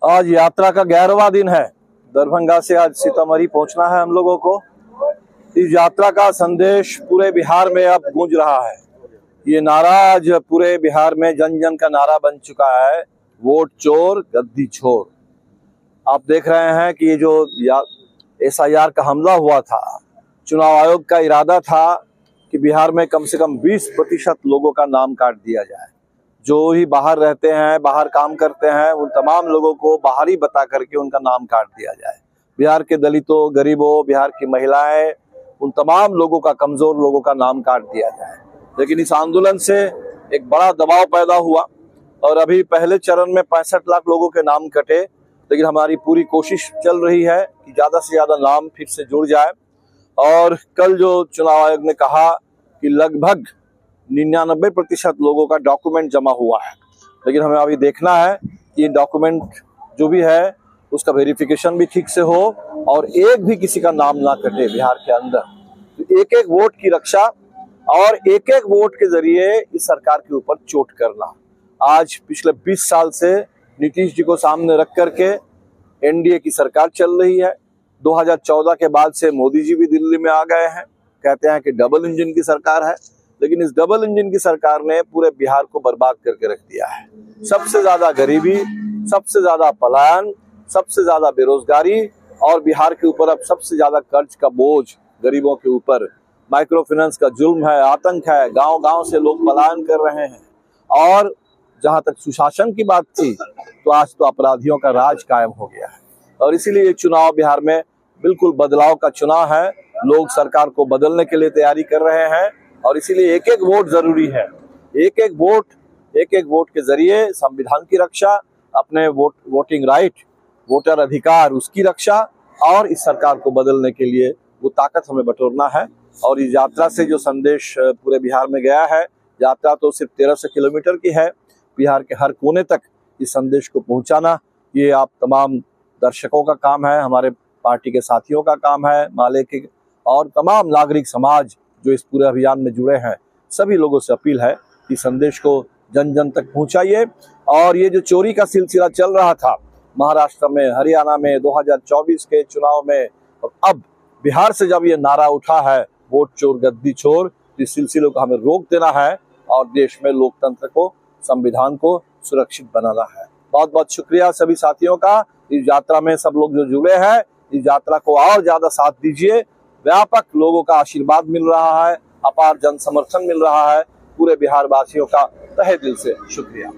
आज यात्रा का 11वां दिन है। दरभंगा से आज सीतामढ़ी पहुंचना है हम लोगों को। इस यात्रा का संदेश पूरे बिहार में अब गूंज रहा है। ये नारा आज पूरे बिहार में जन जन का नारा बन चुका है, वोट चोर गद्दी छोर। आप देख रहे हैं कि ये जो SIR का हमला हुआ था, चुनाव आयोग का इरादा था कि बिहार में कम से कम 20% लोगों का नाम काट दिया जाए। जो ही बाहर रहते हैं, बाहर काम करते हैं, उन तमाम लोगों को बाहरी बता करके उनका नाम काट दिया जाए। बिहार के दलितों, गरीबों, बिहार की महिलाएं, उन तमाम लोगों का, कमजोर लोगों का नाम काट दिया जाए। लेकिन इस आंदोलन से एक बड़ा दबाव पैदा हुआ और अभी पहले चरण में 65 लाख लोगों के नाम कटे। लेकिन हमारी पूरी कोशिश चल रही है कि ज्यादा से ज्यादा नाम फिर से जुड़ जाए। और कल जो चुनाव आयोग ने कहा कि लगभग 99% लोगों का डॉक्यूमेंट जमा हुआ है, लेकिन हमें अभी देखना है कि ये डॉक्यूमेंट जो भी है उसका वेरिफिकेशन भी ठीक से हो और एक भी किसी का नाम ना कटे बिहार के अंदर। तो एक एक वोट की रक्षा और एक एक वोट के जरिए इस सरकार के ऊपर चोट करना। आज पिछले 20 साल से नीतीश जी को सामने रख करके NDA की सरकार चल रही है। 2014 के बाद से मोदी जी भी दिल्ली में आ गए हैं, कहते हैं कि डबल इंजन की सरकार है। लेकिन इस डबल इंजन की सरकार ने पूरे बिहार को बर्बाद करके रख दिया है। सबसे ज्यादा गरीबी, सबसे ज्यादा पलायन, सबसे ज्यादा बेरोजगारी और बिहार के ऊपर अब सबसे ज्यादा कर्ज का बोझ गरीबों के ऊपर। माइक्रो फाइनेंस का जुल्म है, आतंक है, गांव गांव से लोग पलायन कर रहे हैं। और जहां तक सुशासन की बात थी तो आज तो अपराधियों का राज कायम हो गया है। और इसीलिए ये चुनाव बिहार में बिल्कुल बदलाव का चुनाव है। लोग सरकार को बदलने के लिए तैयारी कर रहे हैं और इसीलिए एक एक वोट जरूरी है। एक एक वोट के जरिए संविधान की रक्षा, अपने वोटिंग राइट, वोटर अधिकार, उसकी रक्षा और इस सरकार को बदलने के लिए वो ताकत हमें बटोरना है। और इस यात्रा से जो संदेश पूरे बिहार में गया है, यात्रा तो सिर्फ 1300 किलोमीटर की है, बिहार के हर कोने तक इस संदेश को पहुंचाना ये आप तमाम दर्शकों का काम है, हमारे पार्टी के साथियों का काम है, माले के और तमाम नागरिक समाज जो इस पूरे अभियान में जुड़े हैं, सभी लोगों से अपील है कि संदेश को जन जन तक पहुंचाइए। और ये जो चोरी का सिलसिला चल रहा था महाराष्ट्र में, हरियाणा में 2024 के चुनाव में, और अब बिहार से जब ये नारा उठा है वोट चोर गद्दी छोर, इस सिलसिले को हमें रोक देना है और देश में लोकतंत्र को, संविधान को सुरक्षित बनाना है। बहुत बहुत शुक्रिया सभी साथियों का। इस यात्रा में सब लोग जो जुड़े हैं, इस यात्रा को और ज्यादा साथ दीजिए। व्यापक लोगों का आशीर्वाद मिल रहा है, अपार जन समर्थन मिल रहा है। पूरे बिहार वासियों का तहे दिल से शुक्रिया।